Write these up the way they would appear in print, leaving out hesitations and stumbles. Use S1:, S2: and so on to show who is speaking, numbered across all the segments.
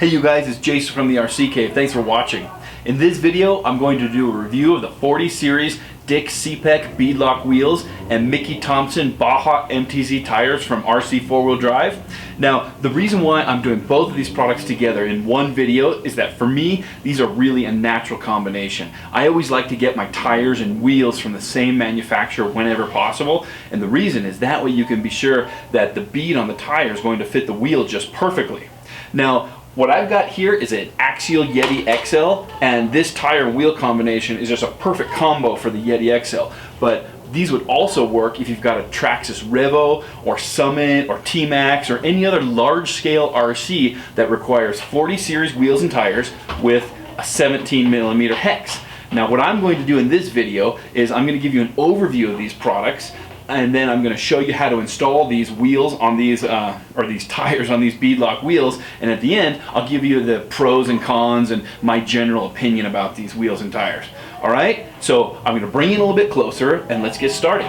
S1: Hey you guys, it's Jason from the RC Cave. Thanks for watching. In this video, I'm going to do a review of the 40 series Cepek Beadlock wheels and Thompson Baja MTZ tires from RC4WD drive. Now, the reason why I'm doing both of these products together in one video is that for me, these are really a natural combination. I always like to get my tires and wheels from the same manufacturer whenever possible, and the reason is that way you can be sure that the bead on the tire is going to fit the wheel just perfectly. Now, what I've got here is an Axial Yeti XL, and this tire and wheel combination is just a perfect combo for the Yeti XL. But these would also work if you've got a Traxxas Revo or Summit or T-maxx or any other large-scale RC that requires 40 series wheels and tires with a 17mm hex. Now, what I'm going to do in this video is I'm going to give you an overview of these products, and then I'm going to show you how to install these wheels on these, or these tires on these beadlock wheels, and at the end I'll give you the pros and cons and my general opinion about these wheels and tires. Alright, so I'm going to bring it a little bit closer and let's get started.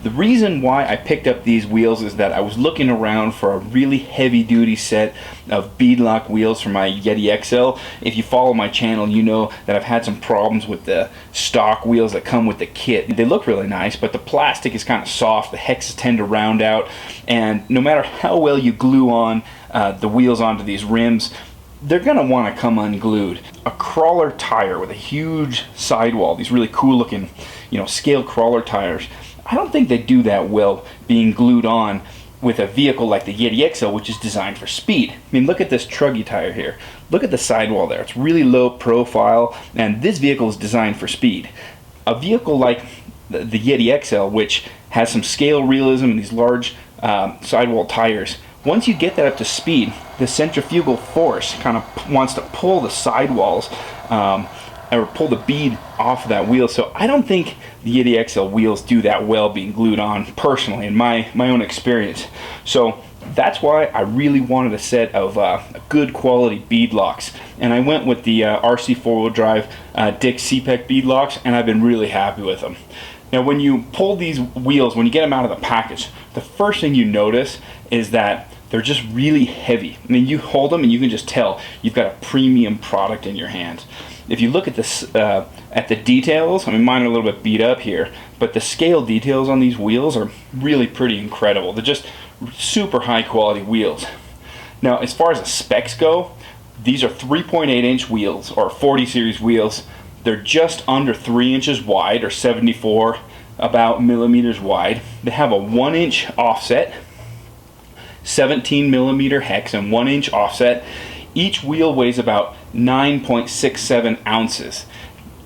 S1: The reason why I picked up these wheels is that I was looking around for a really heavy duty set of beadlock wheels for my Yeti XL. If you follow my channel, you know that I've had some problems with the stock wheels that come with the kit. They look really nice, but the plastic is kind of soft, the hexes tend to round out, and no matter how well you glue on the wheels onto these rims, they're going to want to come unglued. A crawler tire with a huge sidewall, these really cool looking, scale crawler tires, I don't think they do that well being glued on with a vehicle like the Yeti XL, which is designed for speed. I mean, look at this truggy tire here. Look at the sidewall there. It's really low profile, and this vehicle is designed for speed. A vehicle like the Yeti XL, which has some scale realism and these large sidewall tires, once you get that up to speed, the centrifugal force kind of wants to pull the sidewalls or pull the bead off of that wheel. So I don't think the Yeti XL wheels do that well being glued on, personally, in my own experience. So that's why I really wanted a set of good quality beadlocks, and I went with the RC4WD drive Cepek Beadlocks, and I've been really happy with them. Now, when you pull these wheels, when you get them out of the package, the first thing you notice is that they're just really heavy. I mean, you hold them and you can just tell you've got a premium product in your hands. If you look at this, at the details, I mean, mine are a little bit beat up here, but the scale details on these wheels are really pretty incredible. They're just super high quality wheels. Now, as far as the specs go, these are 3.8 inch wheels, or 40 series wheels. They're just under 3 inches wide, or 74 about millimeters wide. They have a 1 inch offset, 17mm hex, and 1 inch offset. Each wheel weighs about 9.67 ounces,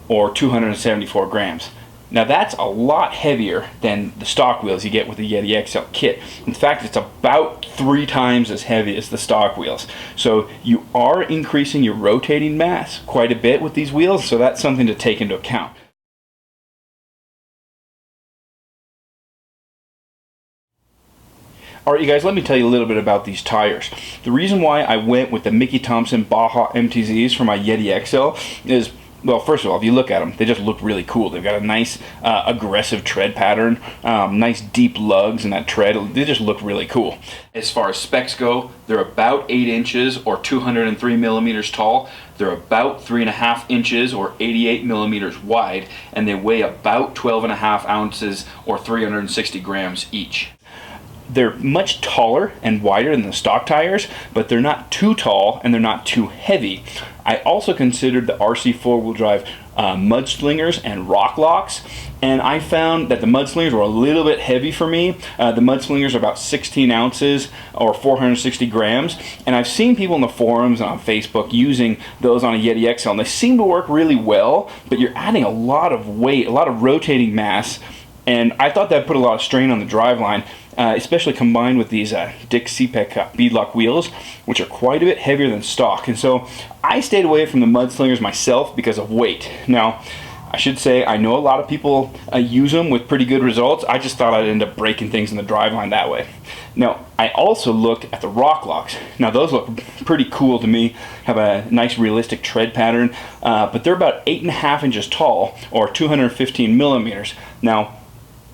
S1: or 274 grams. Now that's a lot heavier than the stock wheels you get with the Yeti XL kit. In fact, it's about 3 times as heavy as the stock wheels. So you are increasing your rotating mass quite a bit with these wheels, so that's something to take into account. Alright you guys, let me tell you a little bit about these tires. The reason why I went with the Thompson Baja MTZs for my Yeti XL is, well, first of all, if you look at them, they just look really cool. They've got a nice aggressive tread pattern, nice deep lugs in that tread. They just look really cool. As far as specs go, they're about 8 inches or 203 millimeters tall. They're about 3.5 inches or 88 millimeters wide, and they weigh about 12.5 ounces or 360 grams each. They're much taller and wider than the stock tires, but they're not too tall and they're not too heavy. I also considered the RC4WD drive mudslingers and rock locks, and I found that the mudslingers were a little bit heavy for me. The mudslingers are about 16 ounces or 460 grams, and I've seen people in the forums and on Facebook using those on a Yeti XL, and they seem to work really well, but you're adding a lot of weight, a lot of rotating mass, and I thought that put a lot of strain on the driveline. Especially combined with these Cepek beadlock wheels, which are quite a bit heavier than stock. And so I stayed away from the mudslingers myself because of weight. Now, I should say I know a lot of people use them with pretty good results. I just thought I'd end up breaking things in the driveline that way. Now, I also looked at the rock locks. Now, those look pretty cool to me, have a nice realistic tread pattern, but they're about 8.5 inches tall, or 215 millimeters. Now,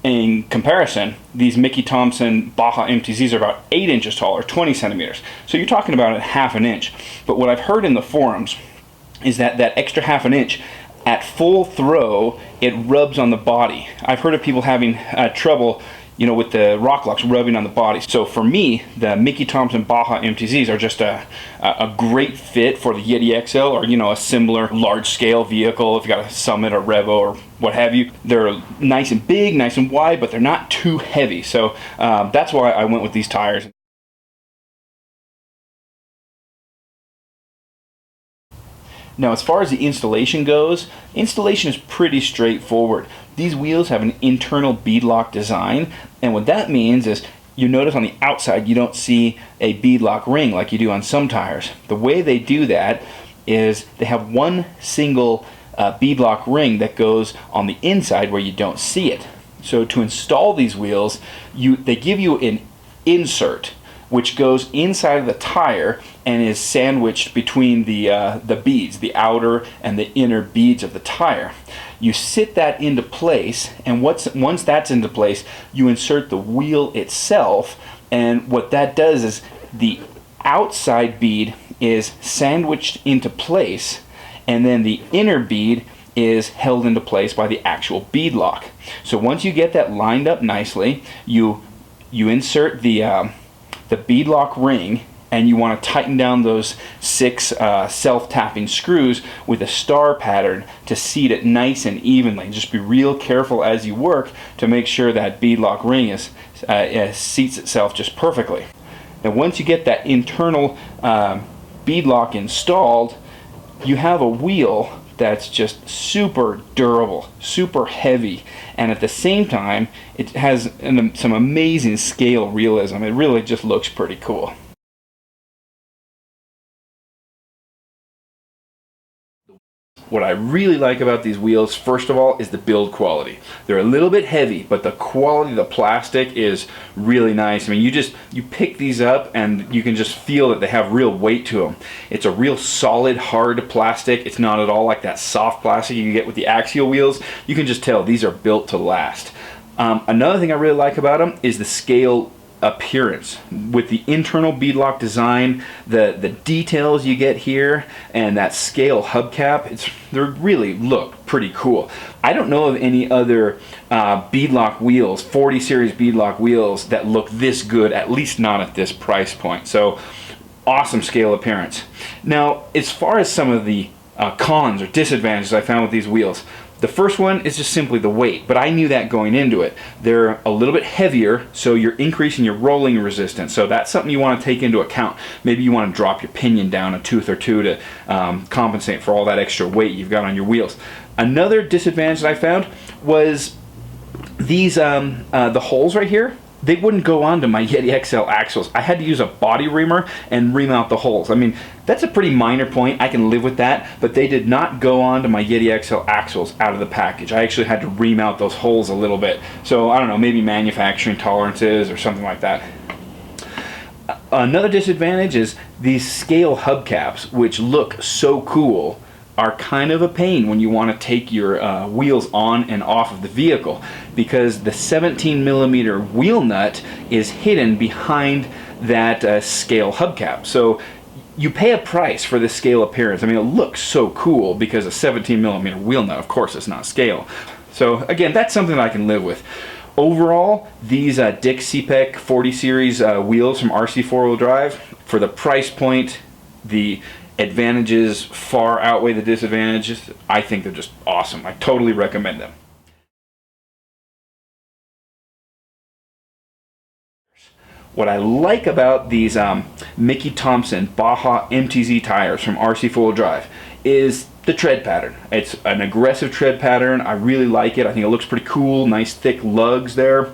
S1: In comparison, these Mickey Thompson Baja MTZs are about 8 inches tall, or 20 centimeters. So you're talking about a half an inch. But what I've heard in the forums is that that extra half an inch, at full throw, it rubs on the body. I've heard of people having trouble, you know, with the rock locks rubbing on the body. So for me, the Mickey Thompson Baja MTZs are just a great fit for the Yeti XL, or, you know, a similar large scale vehicle. If you got a Summit or Revo or what have you, they're nice and big, nice and wide, but they're not too heavy. So that's why I went with these tires. Now, as far as the installation goes, installation is pretty straightforward. These wheels have an internal beadlock design, and what that means is you notice on the outside you don't see a beadlock ring like you do on some tires. The way they do that is they have one single beadlock ring that goes on the inside where you don't see it. So to install these wheels, they give you an insert which goes inside of the tire and is sandwiched between the beads, the outer and the inner beads of the tire. You sit that into place, and once that's into place, you insert the wheel itself, and what that does is the outside bead is sandwiched into place, and then the inner bead is held into place by the actual bead lock. So once you get that lined up nicely, you insert the beadlock ring, and you want to tighten down those 6 self-tapping screws with a star pattern to seat it nice and evenly. Just be real careful as you work to make sure that beadlock ring seats itself just perfectly. And once you get that internal beadlock installed, you have a wheel that's just super durable, super heavy, and at the same time it has some amazing scale realism. It really just looks pretty cool. What I really like about these wheels, first of all, is the build quality. They're a little bit heavy, but the quality of the plastic is really nice. I mean, you pick these up and you can just feel that they have real weight to them. It's a real solid, hard plastic. It's not at all like that soft plastic you get with the axial wheels. You can just tell these are built to last. Another thing I really like about them is the scale appearance. With the internal beadlock design, the details you get here, and that scale hubcap, they really look pretty cool. I don't know of any other beadlock wheels, 40 series beadlock wheels, that look this good, at least not at this price point. So awesome scale appearance. Now, as far as some of the cons or disadvantages I found with these wheels, the first one is just simply the weight, but I knew that going into it. They're a little bit heavier, so you're increasing your rolling resistance. So that's something you want to take into account. Maybe you want to drop your pinion down a tooth or two to compensate for all that extra weight you've got on your wheels. Another disadvantage that I found was these the holes right here. They wouldn't go onto my Yeti XL axles. I had to use a body reamer and ream out the holes. I mean, that's a pretty minor point. I can live with that, but they did not go onto my Yeti XL axles out of the package. I actually had to ream out those holes a little bit. So I don't know, maybe manufacturing tolerances or something like that. Another disadvantage is these scale hubcaps, which look so cool, are kind of a pain when you want to take your wheels on and off of the vehicle, because the 17mm wheel nut is hidden behind that scale hubcap. So you pay a price for the scale appearance. I mean, it looks so cool because a 17mm wheel nut, of course, it's not scale. So again, that's something that I can live with. Overall, these Dick Cepek 40 series wheels from RC4WD drive, for the price point, the advantages far outweigh the disadvantages. I think they're just awesome. I totally recommend them. What I like about these Mickey Thompson Baja MTZ tires from RC4WD drive is the tread pattern. It's an aggressive tread pattern. I really like it. I think it looks pretty cool. Nice thick lugs there.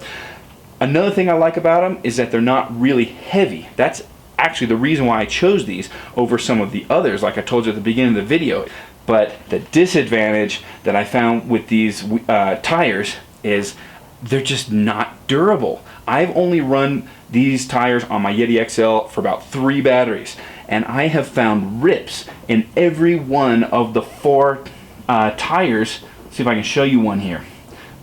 S1: Another thing I like about them is that they're not really heavy. That's actually the reason why I chose these over some of the others, like I told you at the beginning of the video. But the disadvantage that I found with these tires is they're just not durable. I've only run these tires on my Yeti XL for about 3 batteries, and I have found rips in every one of the 4 tires. Let's see if I can show you one here.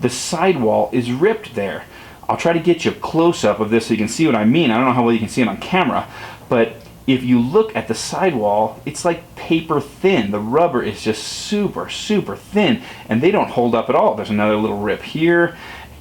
S1: the sidewall is ripped there. I'll try to get you a close-up of this so you can see what I mean. I don't know how well you can see it on camera, but if you look at the sidewall, it's like paper thin. The rubber is just super, super thin, and they don't hold up at all. There's another little rip here.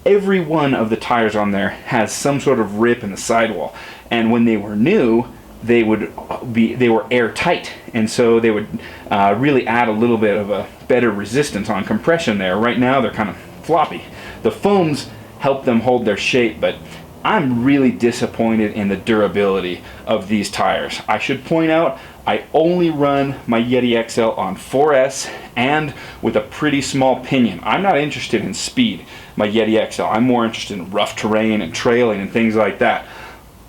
S1: Every one of the tires on there has some sort of rip in the sidewall, and when they were new, they were airtight, and so they would really add a little bit of a better resistance on compression there. Right now, they're kind of floppy. The foams help them hold their shape, but I'm really disappointed in the durability of these tires. I should point out, I only run my Yeti XL on 4S and with a pretty small pinion. I'm not interested in speed, my Yeti XL. I'm more interested in rough terrain and trailing and things like that.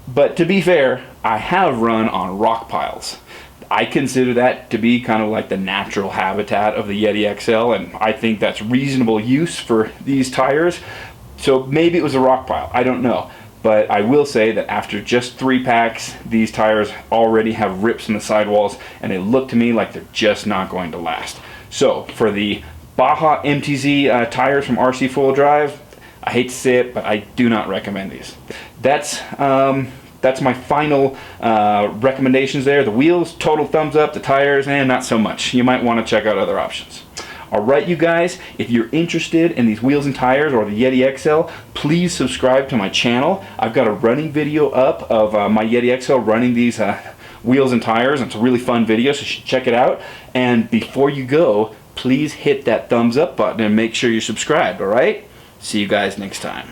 S1: But to be fair, I have run on rock piles. I consider that to be kind of like the natural habitat of the Yeti XL, and I think that's reasonable use for these tires. So maybe it was a rock pile, I don't know. But I will say that after just 3 packs, these tires already have rips in the sidewalls, and they look to me like they're just not going to last. So for the Baja MTZ tires from RC4WD, I hate to say it, but I do not recommend these. That's my final recommendations there. The wheels, total thumbs up. The tires, not so much. You might want to check out other options. Alright, you guys, if you're interested in these wheels and tires or the Yeti XL, please subscribe to my channel. I've got a running video up of my Yeti XL running these wheels and tires. It's a really fun video, so you should check it out. And before you go, please hit that thumbs up button and make sure you're subscribed, alright? See you guys next time.